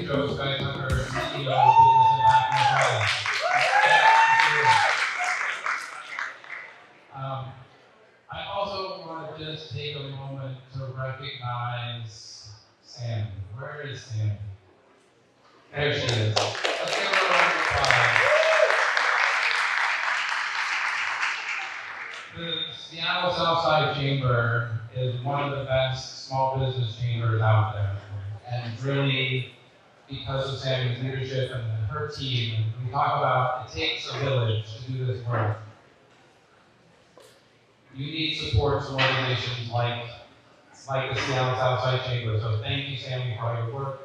Joe Skytucker, CEO of Business Impact Northwest. I also want to just take a moment to recognize Sam. Where is Sam? There she is. Let's give her a round of applause. The Seattle Southside Chamber is one of the best small business chambers out there. And really, because of Sammy's leadership and her team, we talk about it takes a village to do this work. You need support from organizations like the Seattle Southside Chamber. So thank you, Sammy, for all your work.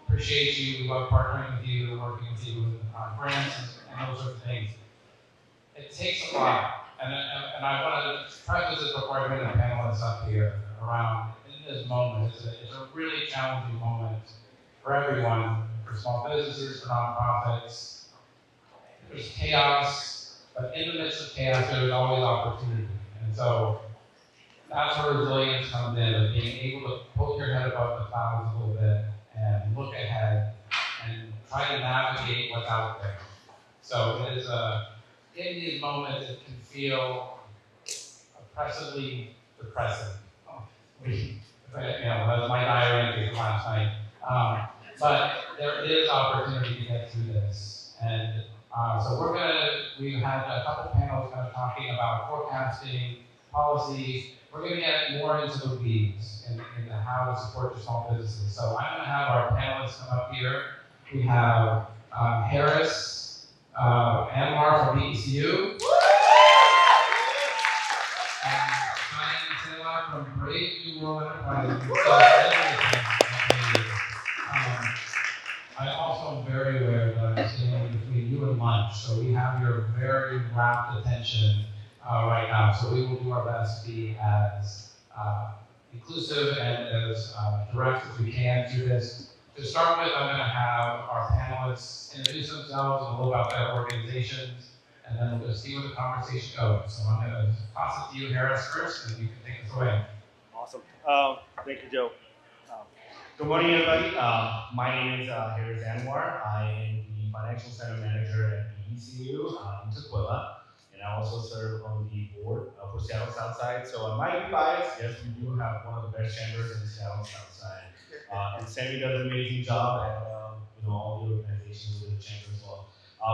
Appreciate you. We love partnering with you and working with you on grants and those sorts of things. It takes a lot. And I want to preface this before I bring the panelists up here around in this moment. It's a really challenging moment for everyone, for small businesses, for nonprofits. There's chaos, but in the midst of chaos, there's always opportunity. And so that's where resilience comes in, of being able to poke your head above the clouds a little bit and look ahead and try to navigate what's out there. So it is in these moments, it can feel oppressively depressing. That was my diary entry from last night. But there is opportunity to get through this. And so we've had a couple panels kind of talking about forecasting, policy. We're going to get more into the weeds into how to support your small businesses. So I'm going to have our panelists come up here. We have Harris, Anwar from BECU, and Shyan and Selah from Brave New World Enterprises. I also am very aware that I'm standing between you and lunch, so we have your very rapt attention right now. So we will do our best to be as inclusive and as direct as we can through this. To start with, I'm going to have our panelists introduce themselves and a little about their organizations, and then we'll just see where the conversation goes. So I'm going to toss it to you, Harris, first, and you can take us away. Awesome. Thank you, Joe. Good morning, everybody. My name is Harris Anwar. I am the Financial Center Manager at BECU in Tukwila, and I also serve on the board for Seattle Southside. So I might be biased. Yes, we do have one of the best chambers in Seattle Southside. And Sammy does an amazing job at all the organizations within the chamber as well.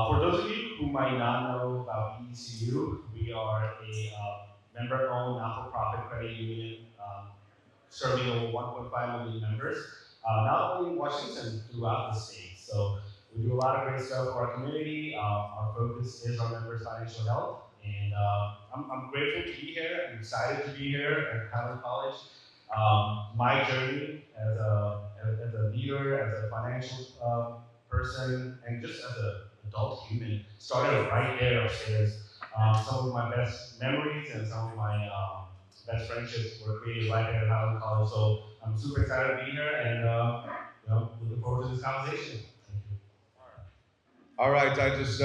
For those of you who might not know about BECU, we are a member-owned not-for-profit credit union serving over 1.5 million members, not only in Washington, throughout the state. So we do a lot of great stuff for our community. Our focus is our members' financial health. And I'm grateful to be here. I'm excited to be here at Highline College. My journey as a leader, as a financial person, and just as an adult human started right there upstairs. Some of my best memories and some of my best friendships were created right there at Highline College. So I'm super excited to be here and looking forward to this conversation. Thank you. All right, I just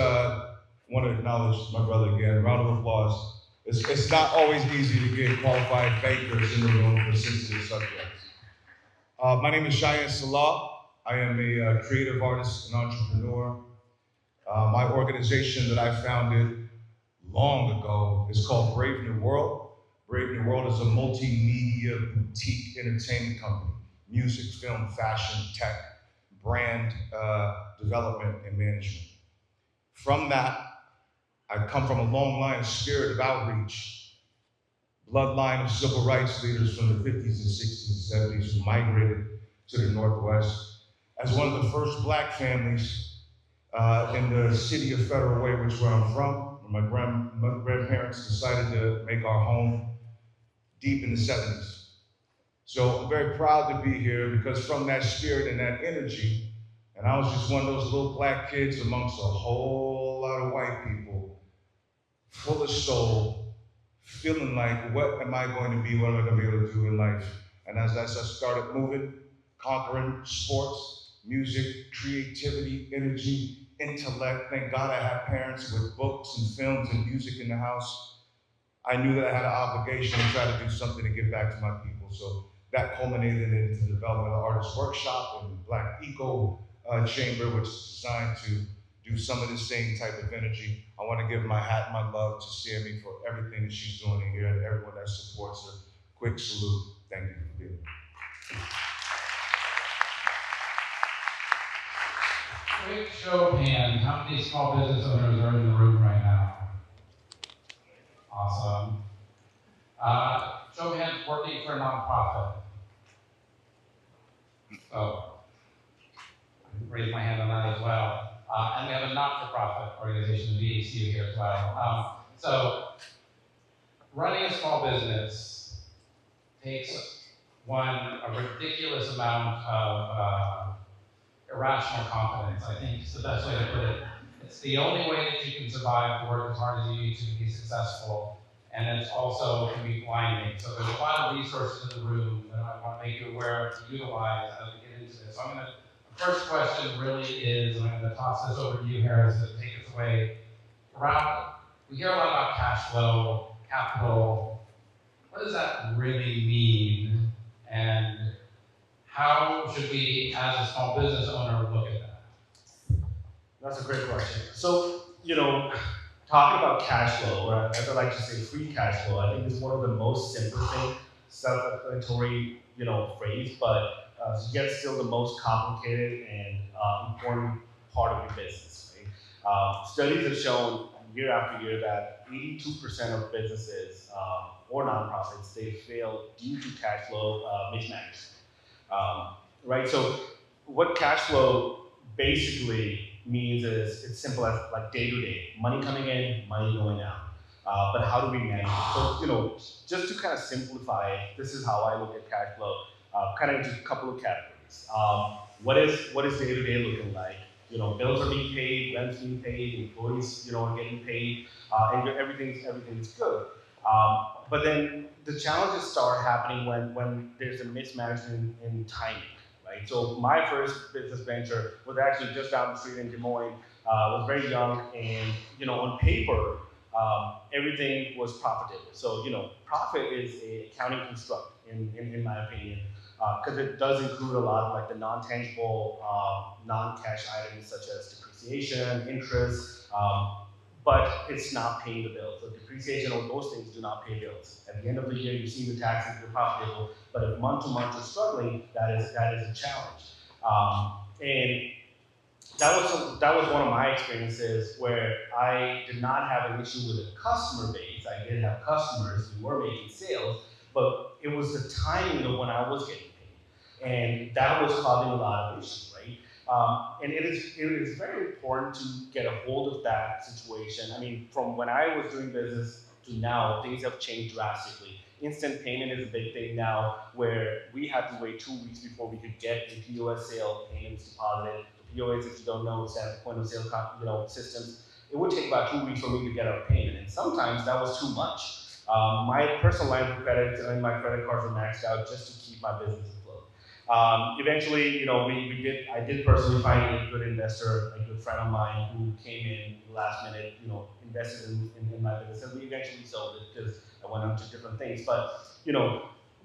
want to acknowledge my brother again. Round of applause. It's not always easy to get qualified bankers in the room for sensitive subjects. My name is Shyan Selah. I am a creative artist and entrepreneur. My organization that I founded long ago is called Brave New World. Brave New World is a multimedia boutique entertainment company. Music, film, fashion, tech, brand development, and management. From that, I come from a long line of spirit of outreach, bloodline of civil rights leaders from the 50s and 60s and 70s who migrated to the Northwest. As one of the first Black families in the city of Federal Way, which is where I'm from, my grandparents decided to make our home deep in the 70s. So I'm very proud to be here because from that spirit and that energy, and I was just one of those little Black kids amongst a whole lot of white people, full of soul, feeling like, what am I going to be, what am I going to be able to do in life? And as I started moving, conquering sports, music, creativity, energy, intellect, thank God I have parents with books and films and music in the house. I knew that I had an obligation to try to do something to give back to my people. So that culminated into the development of the Artist Workshop and Black Eco Chamber, which is designed to do some of the same type of energy. I want to give my hat and my love to Sammy for everything that she's doing here and everyone that supports her. Quick salute. Thank you for being here. Quick show of hands, how many small business owners are in the room right now? Awesome. Show of hands working for a nonprofit. Oh, I can raise my hand on that as well. And we have a not-for-profit organization, the BECU here as well. So running a small business takes a ridiculous amount of irrational confidence, I think is the best way to put it. It's the only way that you can survive, to work as hard as you need to be successful, and it's also can be blinding. So there's a lot of resources in the room that I want to make you aware of to utilize as we get into this. So the first question really is, and I'm going to toss this over to you, Harris, to take us away. We hear a lot about cash flow, capital. What does that really mean? And how should we, as a small business owner, look at that? That's a great question. So, talking about cash flow, or as I like to say, free cash flow, I think is one of the most simple self-explanatory, phrase, but yet still the most complicated and important part of your business, right? Studies have shown year after year that 82% of businesses or nonprofits, they fail due to cash flow mismanagement. Right? So what cash flow basically means is it's simple as like day to day, money coming in, money going out. But how do we manage it? So, just to kind of simplify it, this is how I look at cash flow, kind of into a couple of categories. What is day to day looking like? Bills are being paid, rent's being paid, employees, are getting paid, and everything's good. But then the challenges start happening when there's a mismanagement in timing, right? So my first business venture was actually just down the street in Des Moines. Was very young, and on paper, everything was profitable. So profit is a accounting construct, in my opinion, because it does include a lot of like the non-tangible, non-cash items such as depreciation, interest. But it's not paying the bills. So depreciation or those things do not pay bills. At the end of the year, you see the taxes, you're profitable, but if month to month you're struggling, that is a challenge. And that was one of my experiences where I did not have an issue with a customer base. I did have customers who were making sales, but it was the timing of when I was getting paid, and that was causing a lot of issues, right? And it is very important to get a hold of that situation. I mean, from when I was doing business to now, things have changed drastically. Instant payment is a big thing now, where we had to wait 2 weeks before we could get the POS sale payments deposited. The POS, if you don't know, is that point of sale systems. It would take about 2 weeks for me to get our payment, and sometimes that was too much. My personal line of credit and my credit cards were maxed out just to keep my business afloat. Eventually, I did personally find a good investor, a good friend of mine who came in last minute, invested in my business, and we eventually sold it because I went on to different things. But,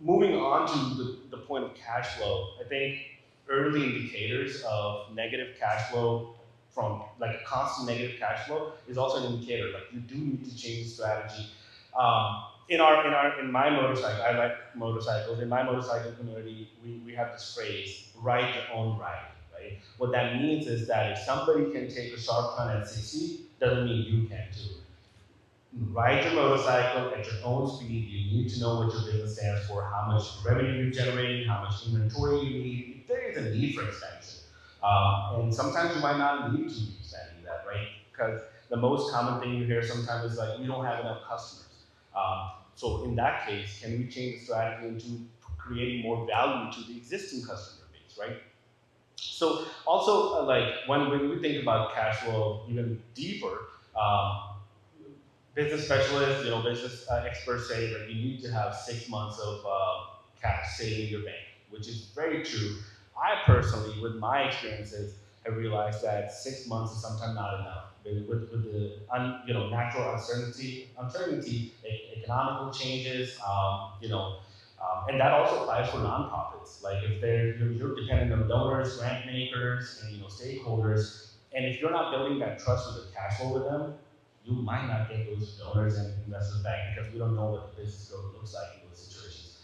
moving on to the point of cash flow, I think early indicators of negative cash flow from like a constant negative cash flow is also an indicator. Like you do need to change the strategy. In my motorcycle, I like motorcycles. In my motorcycle community, we have this phrase, ride your own ride, right? What that means is that if somebody can take a sharp turn at 60, doesn't mean you can too. Ride your motorcycle at your own speed. You need to know what your business stands for, how much revenue you're generating, how much inventory you need. If there is a need for expansion. And sometimes you might not need to be expanding that, right? Because the most common thing you hear sometimes is like, we don't have enough customers. So in that case, can we change the strategy into creating more value to the existing customer base, right? So also, like when we think about cash flow even deeper, business specialists, business experts say that you need to have 6 months of cash saved in your bank, which is very true. I personally, with my experiences, have realized that 6 months is sometimes not enough. With the natural uncertainty, economical changes, And that also applies for nonprofits. Like if you're dependent on donors, grant makers, and stakeholders, and if you're not building that trust with the cash flow with them, you might not get those donors and investors back because we don't know what the business growth looks like in those situations.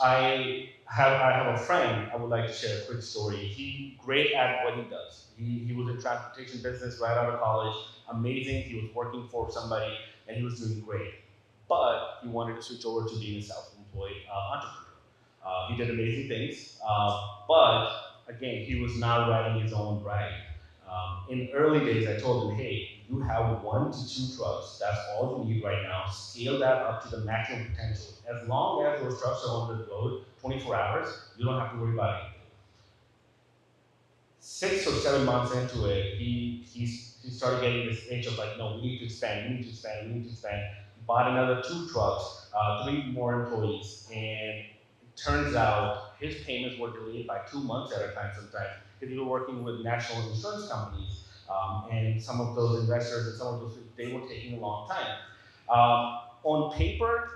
I have a friend I would like to share a quick story. He's great at what he does. He was in transportation business right out of college, amazing. He was working for somebody and he was doing great. But he wanted to switch over to being a self-employed entrepreneur. He did amazing things, but again, he was not riding his own ride. In early days, I told him, hey, you have 1 to 2 trucks. That's all you need right now. Scale that up to the maximum potential. As long as those trucks are on the road 24 hours, you don't have to worry about anything. 6 or 7 months into it, he started getting this itch of like, no, we need to expand, we need to expand, we need to expand. Bought another 2 trucks, 3 more employees, and it turns out his payments were delayed by 2 months at a time sometimes because he was working with national insurance companies, and some of those investors and some of those, they were taking a long time. On paper,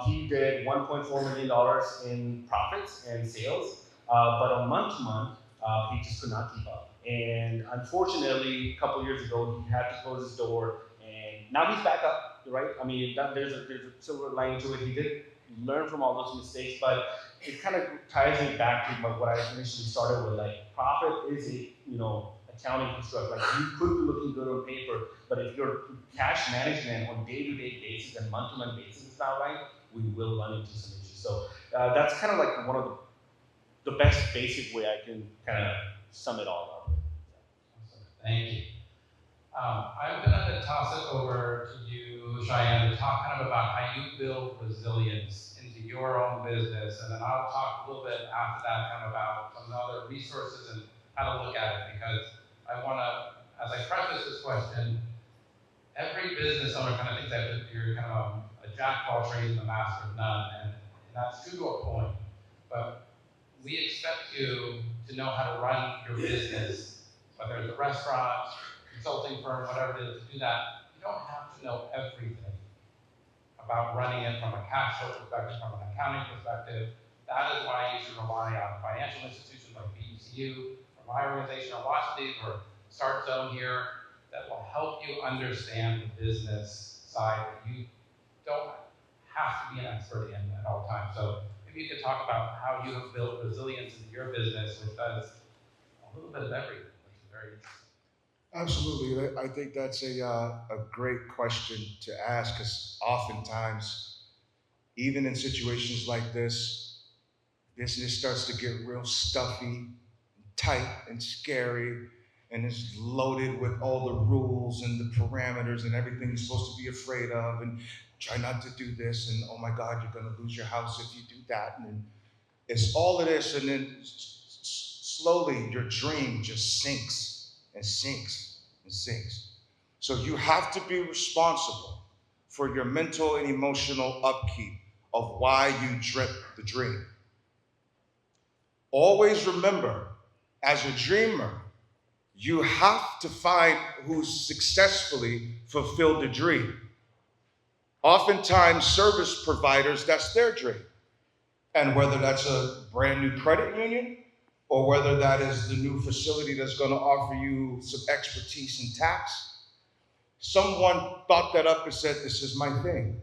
he did $1.4 million in profits and sales, but on month to month, he just could not keep up. And unfortunately, a couple years ago, he had to close his door, and now he's back up, right? I mean, there's a silver lining to it. He did learn from all those mistakes, but it kind of ties me back to what I initially started with. Like, profit is a accounting construct. Like, you could be looking good on paper, but if your cash management on day-to-day basis and month-to-month basis is not right, we will run into some issues. So that's kind of like one of the best basic way I can kind of sum it all up. Thank you. I'm going to toss it over to you, Shyan, to talk kind of about how you build resilience into your own business, and then I'll talk a little bit after that kind of about some other resources and how to look at it, because I want to, as I preface this question, every business owner kind of thinks that you're kind of a jack of all trades and a master of none, and that's true to a point, but we expect you to know how to run your business, whether it's a restaurant, consulting firm, whatever it is, to do that. You don't have to know everything about running it from a cash flow perspective, from an accounting perspective. That is why you should rely on financial institutions like BECU, from my organization, or watch these, or Start Zone here, that will help you understand the business side that you don't have to be an expert in at all times. So maybe you could talk about how you have built resilience into your business, which does a little bit of everything, which is very interesting. Absolutely. I think that's a great question to ask, because oftentimes, even in situations like this, business starts to get real stuffy, tight, and scary, and it's loaded with all the rules and the parameters and everything you're supposed to be afraid of, and try not to do this, and oh my God, you're going to lose your house if you do that, and it's all of this, and then slowly your dream just sinks and sinks and sinks. So you have to be responsible for your mental and emotional upkeep of why you drip the dream. Always remember, as a dreamer, you have to find who successfully fulfilled the dream. Oftentimes, service providers, that's their dream. And whether that's a brand new credit union, or whether that is the new facility that's going to offer you some expertise in tax, someone thought that up and said, this is my thing.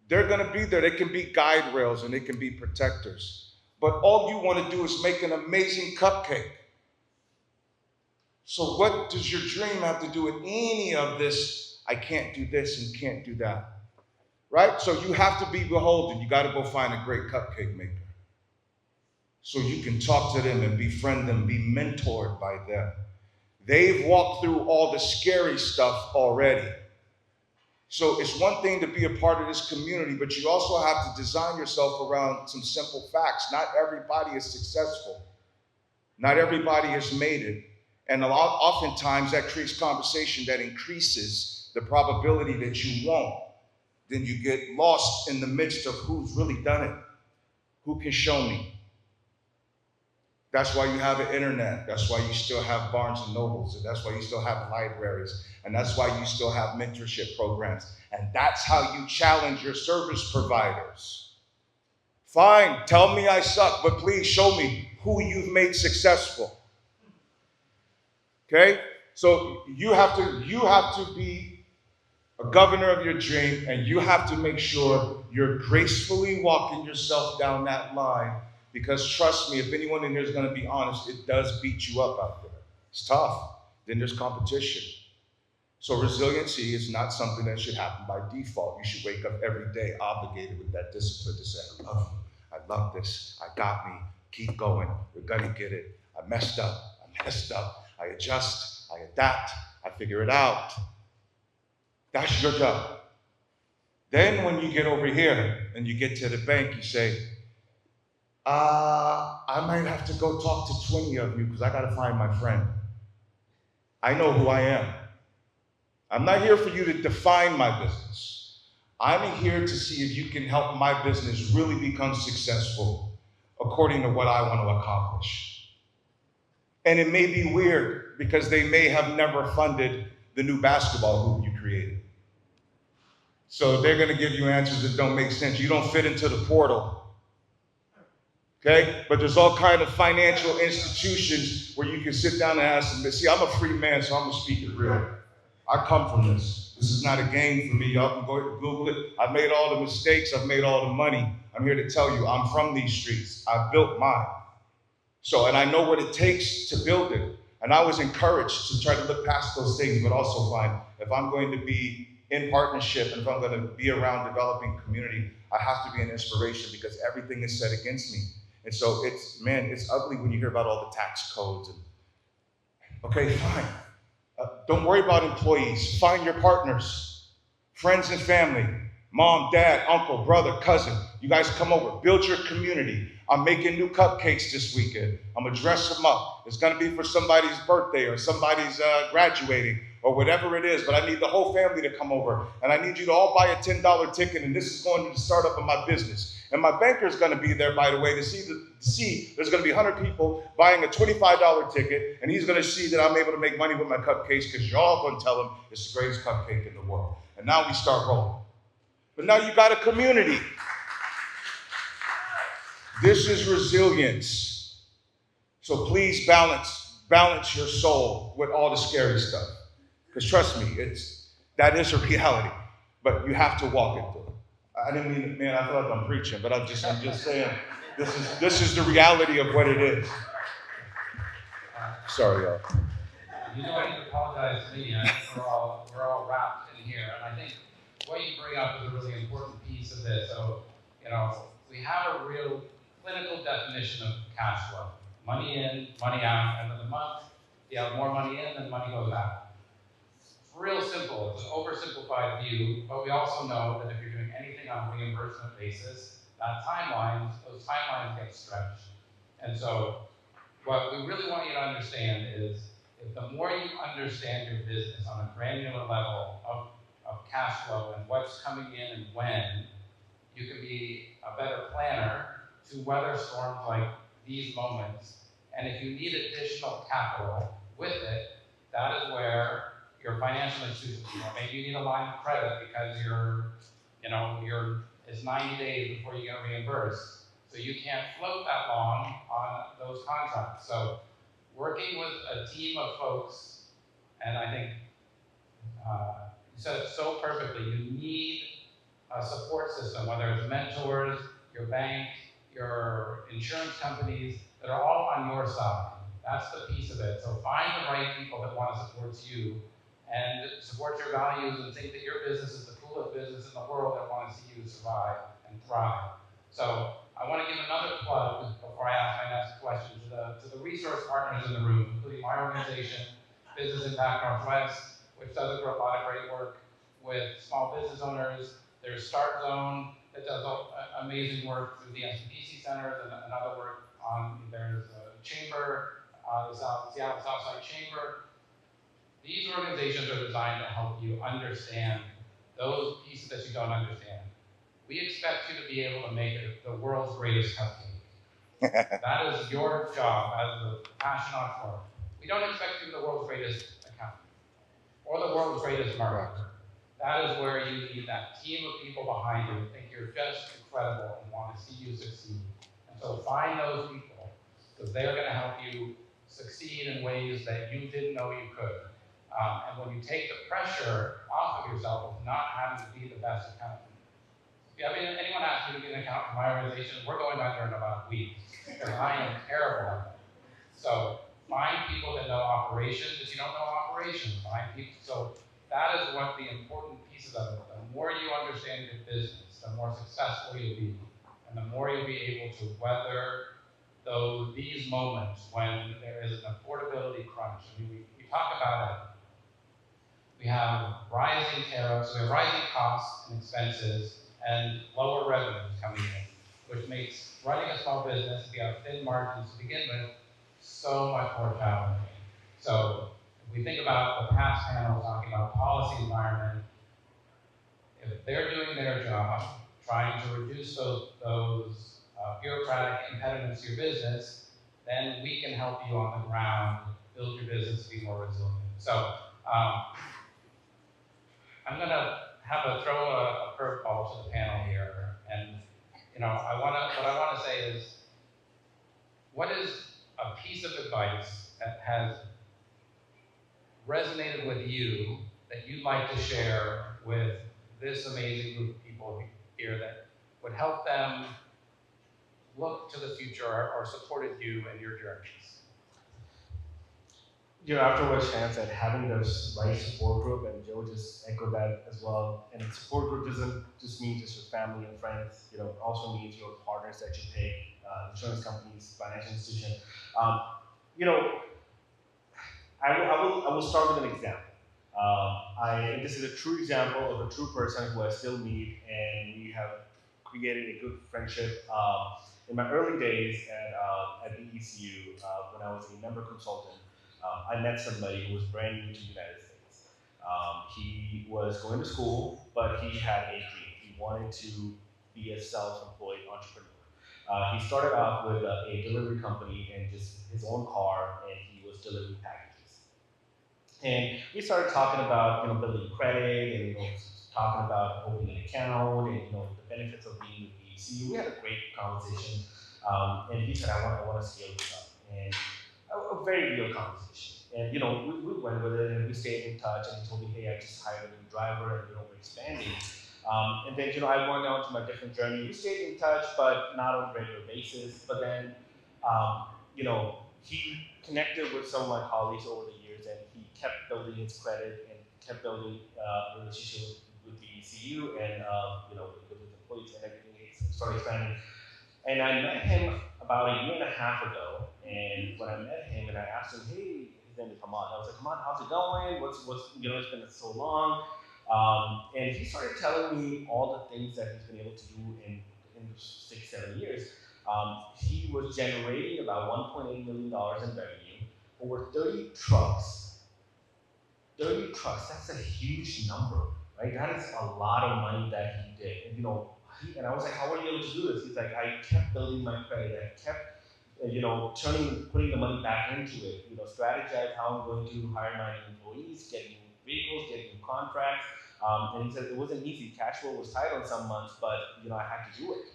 They're going to be there. They can be guide rails and they can be protectors. But all you want to do is make an amazing cupcake. So what does your dream have to do with any of this? I can't do this and can't do that. Right? So you have to be beholden. You got to go find a great cupcake maker, so you can talk to them and befriend them, be mentored by them. They've walked through all the scary stuff already. So it's one thing to be a part of this community, but you also have to design yourself around some simple facts. Not everybody is successful. Not everybody has made it. And oftentimes that creates conversation that increases the probability that you won't. Then you get lost in the midst of who's really done it. Who can show me? That's why you have an internet. That's why you still have Barnes and Nobles. And that's why you still have libraries. And that's why you still have mentorship programs. And that's how you challenge your service providers. Fine, tell me I suck, but please show me who you've made successful. Okay? So you have to be a governor of your dream, and you have to make sure you're gracefully walking yourself down that line, because trust me, if anyone in here is going to be honest, it does beat you up out there. It's tough. Then there's competition. So resiliency is not something that should happen by default. You should wake up every day obligated with that discipline to say, I love you. I love this. I got me. Keep going. We're gonna get it. I messed up. I adjust. I adapt. I figure it out. That's your job. Then when you get over here and you get to the bank, you say, I might have to go talk to 20 of you because I gotta find my friend. I know who I am. I'm not here for you to define my business. I'm here to see if you can help my business really become successful according to what I want to accomplish. And it may be weird because they may have never funded the new basketball hoop you created. So they're going to give you answers that don't make sense. You don't fit into the portal. Okay? But there's all kind of financial institutions where you can sit down and ask them. See, I'm a free man, so I'm going to speak it real. I come from this. This is not a game for me. Y'all can go Google it. I've made all the mistakes. I've made all the money. I'm here to tell you, I'm from these streets. I built mine. So, and I know what it takes to build it. And I was encouraged to try to look past those things, but also find if I'm going to be in partnership and if I'm going to be around developing community, I have to be an inspiration because everything is set against me. And so it's ugly when you hear about all the tax codes. Okay, fine. Don't worry about employees. Find your partners, friends and family, mom, dad, uncle, brother, cousin. You guys come over, build your community. I'm making new cupcakes this weekend. I'm gonna dress them up. It's gonna be for somebody's birthday or somebody's graduating or whatever it is, but I need the whole family to come over. And I need you to all buy a $10 ticket, and this is going to the startup of my business. And my banker's gonna be there, by the way, to see there's gonna be 100 people buying a $25 ticket, and he's gonna see that I'm able to make money with my cupcakes because you're all gonna tell him it's the greatest cupcake in the world. And now we start rolling. But now you got a community. This is resilience. So please balance your soul with all the scary stuff. Because trust me, that is a reality, but you have to walk it through. I didn't mean, man, I feel like I'm preaching, but I'm just saying, this is the reality of what it is. Sorry, y'all. You don't need to apologize to me. I think we're all wrapped in here, and I think what you bring up is a really important piece of this. So, we have a real clinical definition of cash flow: money in, money out, end of the month. You have more money in than money goes out. Real simple. It's an oversimplified view, but we also know that if you're doing anything on a reimbursement basis, those timelines get stretched. And so what we really want you to understand is if the more you understand your business on a granular level of cash flow and what's coming in and when, you can be a better planner to weather storms like these moments. And if you need additional capital with it, that is where your financial institution, maybe you need a line of credit because it's 90 days before you get reimbursed. So you can't float that long on those contracts. So working with a team of folks, and I think you said it so perfectly, you need a support system, whether it's mentors, your bank, your insurance companies, that are all on your side. That's the piece of it. So find the right people that want to support you and support your values and think that your business is the coolest business in the world that want to see you survive and thrive. So I want to give another plug before I ask my next question to the resource partners in the room, including my organization, Business Impact Northwest, which does a lot of great work with small business owners. There's Start Zone that does amazing work through the SBDC centers and other work there's a chamber, the Seattle Southside Chamber. These organizations are designed to help you understand those pieces that you don't understand. We expect you to be able to make it the world's greatest cupcake. That is your job as the passion entrepreneur. We don't expect you to be the world's greatest accountant or the world's greatest marketer. That is where you need that team of people behind you who think you're just incredible and want to see you succeed. And so find those people, because they're going to help you succeed in ways that you didn't know you could. And when you take the pressure off of yourself of not having to be the best accountant. Yeah, I mean, anyone asks me to be an accountant for my organization, we're going under in about a week, because I am terrible at that. So find people that know operations. If you don't know operations, find people. So that is what the important pieces of it. The more you understand your business, the more successful you'll be, and the more you'll be able to weather these moments when there is an affordability crunch. I mean, we talk about it. We have rising tariffs, we have rising costs and expenses, and lower revenues coming in, which makes running a small business, if you have thin margins to begin with, so much more challenging. So if we think about the past panel talking about policy environment, if they're doing their job, trying to reduce those bureaucratic impediments to your business, then we can help you on the ground build your business to be more resilient. So I'm going to throw a curveball to the panel here, and what I want to say is, what is a piece of advice that has resonated with you that you'd like to share with this amazing group of people here that would help them look to the future or supported you in your journeys? After what Shyan said, having this right support group, and Joe just echoed that as well. And support group doesn't just mean just your family and friends. It also means your partners that you pick, insurance companies, financial institutions. I will start with an example. This is a true example of a true person who I still meet, and we have created a good friendship. In my early days at BECU, when I was a member consultant, I met somebody who was brand new to the United States. He was going to school, but he had a dream. He wanted to be a self-employed entrepreneur. He started off with a delivery company and just his own car, and he was delivering packages. And we started talking about building credit, and talking about opening an account, and the benefits of being with BECU. We had a great conversation, and he said, I want to scale this up. And a very real conversation. And we went with it, and we stayed in touch, and he told me, hey, I just hired a new driver, and we're expanding. And then I went on to my different journey. We stayed in touch, but not on a regular basis. But then he connected with some of my colleagues over the years, and he kept building his credit and kept building a relationship with BECU and with his employees and everything. He started expanding. And I met him about a year and a half ago, and when I met him and I asked him, hey, his name is Hamad. I was like, Hamad, how's it going? What's it's been so long. And he started telling me all the things that he's been able to do in 6-7 years. He was generating about $1.8 million in revenue, over 30 trucks. 30 trucks, that's a huge number, right? That is a lot of money that he did. And I was like, how were you able to do this? He's like, I kept building my credit. I kept, putting the money back into it. Strategize how I'm going to hire my employees, get new vehicles, get new contracts. And he said it wasn't easy. Cash flow was tight on some months, but I had to do it.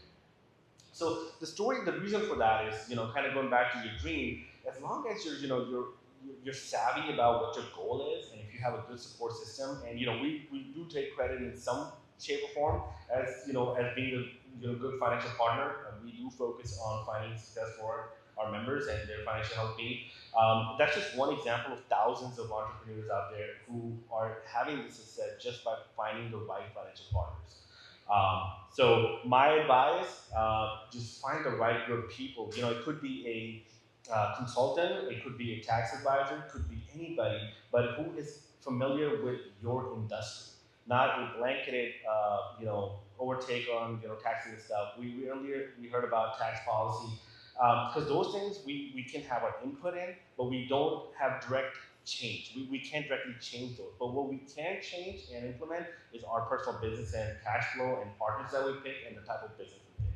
So the reason for that is, kind of going back to your dream. As long as you're savvy about what your goal is, and if you have a good support system, and we do take credit in some shape or form as being a good financial partner. We do focus on finding success for our members and their financial well-being. That's just one example of thousands of entrepreneurs out there who are having this success just by finding the right financial partners. So my advice, just find the right group of people. It could be a consultant, it could be a tax advisor, it could be anybody, but who is familiar with your industry. Not a blanketed, overtake on, taxing and stuff. We heard about tax policy, because those things we can have our input in, but we don't have direct change. We can't directly change those. But what we can change and implement is our personal business and cash flow and partners that we pick and the type of business we pick.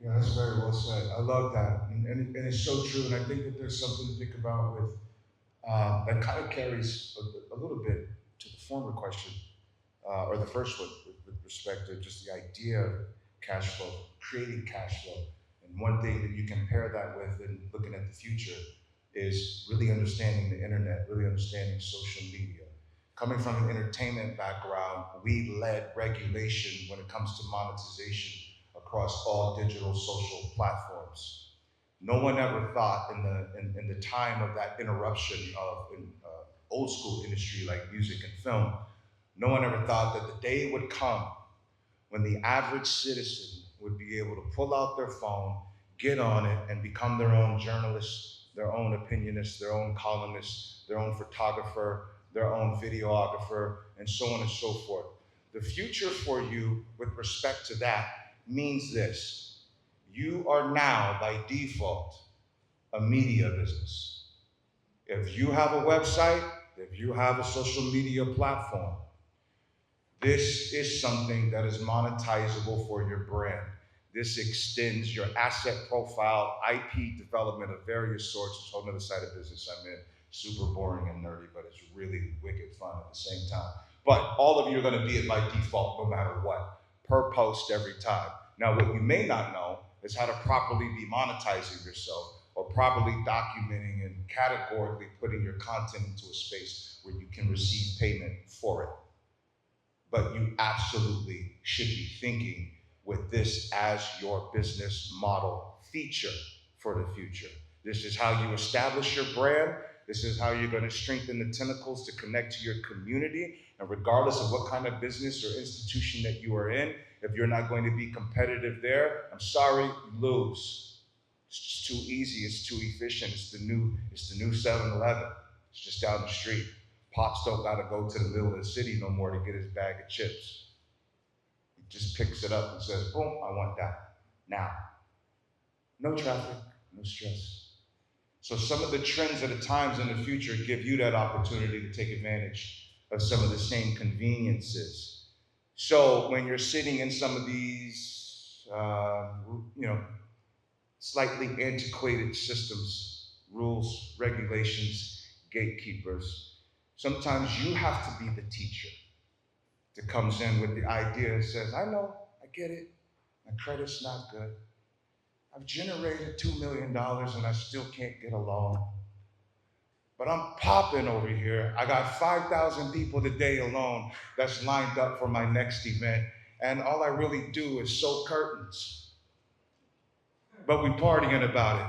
Yeah, that's very well said. I love that, and it's so true. And I think that there's something to think about with that kind of carries a little bit to former question, or the first one with respect to just the idea of cash flow, creating cash flow. And one thing that you can pair that with in looking at the future is really understanding the internet, really understanding social media. Coming from an entertainment background, we led regulation when it comes to monetization across all digital social platforms. No one ever thought in the time of that interruption of old school industry like music and film, no one ever thought that the day would come when the average citizen would be able to pull out their phone, get on it, and become their own journalist, their own opinionist, their own columnist, their own photographer, their own videographer, and so on and so forth. The future for you with respect to that means this: you are now, by default, a media business. If you have a website, if you have a social media platform, this is something that is monetizable for your brand. This extends your asset profile, IP development of various sorts. It's a whole other side of business I'm in. Super boring and nerdy, but it's really wicked fun at the same time. But all of you are going to be it by default no matter what, per post every time. Now, what you may not know is how to properly be monetizing yourself or properly documenting and categorically putting your content into a space where you can receive payment for it. But you absolutely should be thinking with this as your business model feature for the future. This is how you establish your brand. This is how you're going to strengthen the tentacles to connect to your community. And regardless of what kind of business or institution that you are in, if you're not going to be competitive there, I'm sorry, you lose. It's just too easy. It's too efficient. It's the new 7-Eleven. It's just down the street. Pops don't got to go to the middle of the city no more to get his bag of chips. He just picks it up and says, boom, I want that now. No traffic, no stress. So some of the trends of the times in the future give you that opportunity to take advantage of some of the same conveniences. So when you're sitting in some of these, slightly antiquated systems, rules, regulations, gatekeepers, sometimes you have to be the teacher that comes in with the idea and says, I know, I get it, my credit's not good. I've generated $2 million and I still can't get a loan. But I'm popping over here. I got 5,000 people today alone that's lined up for my next event. And all I really do is sew curtains. But we partying about it.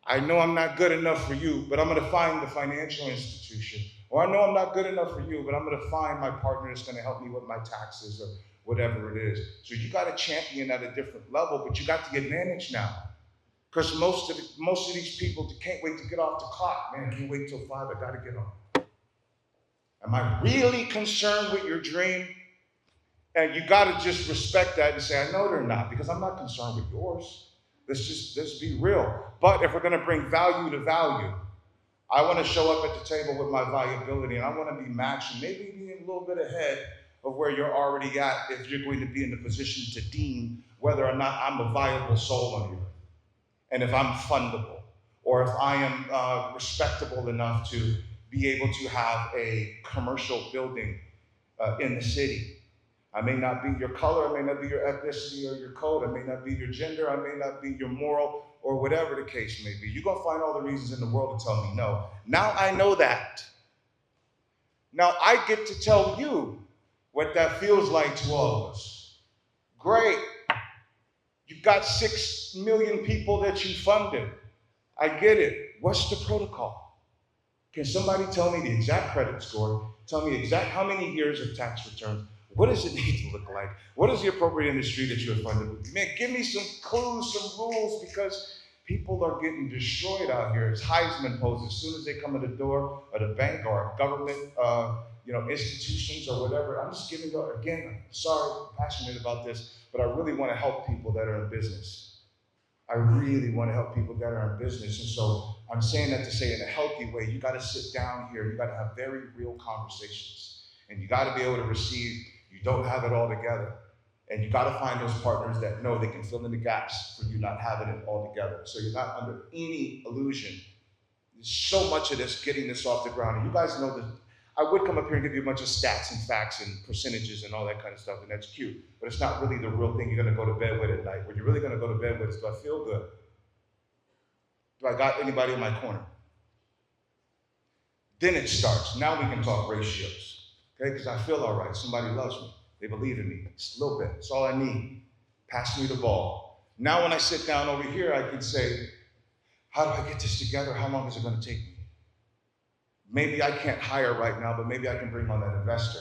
I know I'm not good enough for you, but I'm going to find the financial institution. Or I know I'm not good enough for you, but I'm going to find my partner that's going to help me with my taxes or whatever it is. So you got to champion at a different level, but you got the advantage now. Because most of these people can't wait to get off the clock. Man, can't wait till 5, I got to get on. Am I really concerned with your dream? And you got to just respect that and say, I know they're not, because I'm not concerned with yours. Let's be real. But if we're going to bring value to value, I want to show up at the table with my viability, and I want to be matched and maybe be a little bit ahead of where you're already at if you're going to be in the position to deem whether or not I'm a viable soul on you, and if I'm fundable, or if I am respectable enough to be able to have a commercial building in the city. I may not be your color, I may not be your ethnicity or your code, I may not be your gender, I may not be your moral, or whatever the case may be. You're going to find all the reasons in the world to tell me no. Now I know that. Now I get to tell you what that feels like to all of us. Great. You've got 6 million people that you funded. I get it. What's the protocol? Can somebody tell me the exact credit score? Tell me exact how many years of tax returns? What does it need to look like? What is the appropriate industry that you're funded with? Man, give me some clues, some rules, because people are getting destroyed out here. It's Heisman poses. As soon as they come in the door of the bank or government, institutions or whatever. I'm just giving you, again, I'm sorry, I'm passionate about this, but I really want to help people that are in business. I really want to help people that are in business. And so I'm saying that to say in a healthy way, you got to sit down here, you got to have very real conversations. And you got to be able to receive, you don't have it all together. And you got to find those partners that know they can fill in the gaps for you not having it all together. So you're not under any illusion. There's so much of this getting this off the ground. And you guys know that I would come up here and give you a bunch of stats and facts and percentages and all that kind of stuff, and that's cute. But it's not really the real thing you're going to go to bed with at night. What you're really going to go to bed with is, do I feel good? Do I got anybody in my corner? Then it starts. Now we can talk ratios, okay? Because I feel all right. Somebody loves me. They believe in me. Just a little bit. That's all I need. Pass me the ball. Now when I sit down over here, I can say, how do I get this together? How long is it going to take me? Maybe I can't hire right now, but maybe I can bring on that investor.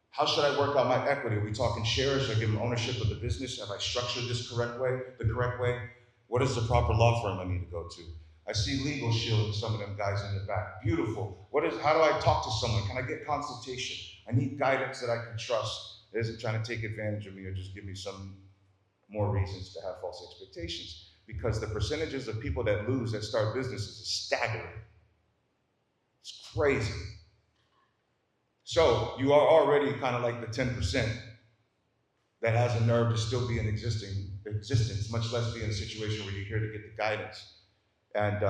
How should I work out my equity? Are we talking shares? Should I give them ownership of the business? Have I structured this the correct way? What is the proper law firm I need to go to? I see Legal Shield and some of them guys in the back. Beautiful. How do I talk to someone? Can I get consultation? I need guidance that I can trust. That isn't trying to take advantage of me or just give me some more reasons to have false expectations. Because the percentages of people that lose that start businesses is staggering. It's crazy. So you are already kind of like the 10% that has a nerve to still be in existence, much less be in a situation where you're here to get the guidance. And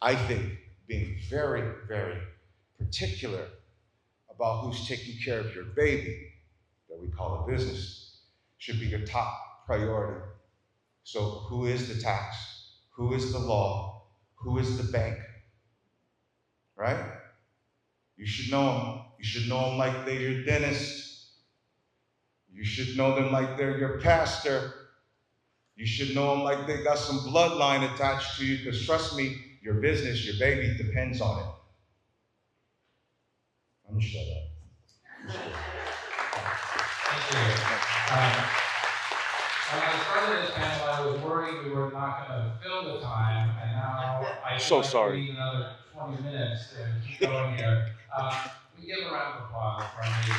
I think being very, very particular about who's taking care of your baby, that we call a business, should be your top priority. So who is the tax? Who is the law? Who is the bank? Right? You should know them. You should know them like they're your dentist. You should know them like they're your pastor. You should know them like they got some bloodline attached to you, because trust me, your business, your baby depends on it. I'm gonna shut up. Thank you. When I started this panel, I was worried we were not going to fill the time, and now I So feel like sorry. we need another 20 minutes to keep going here. We give a round of applause for our nation.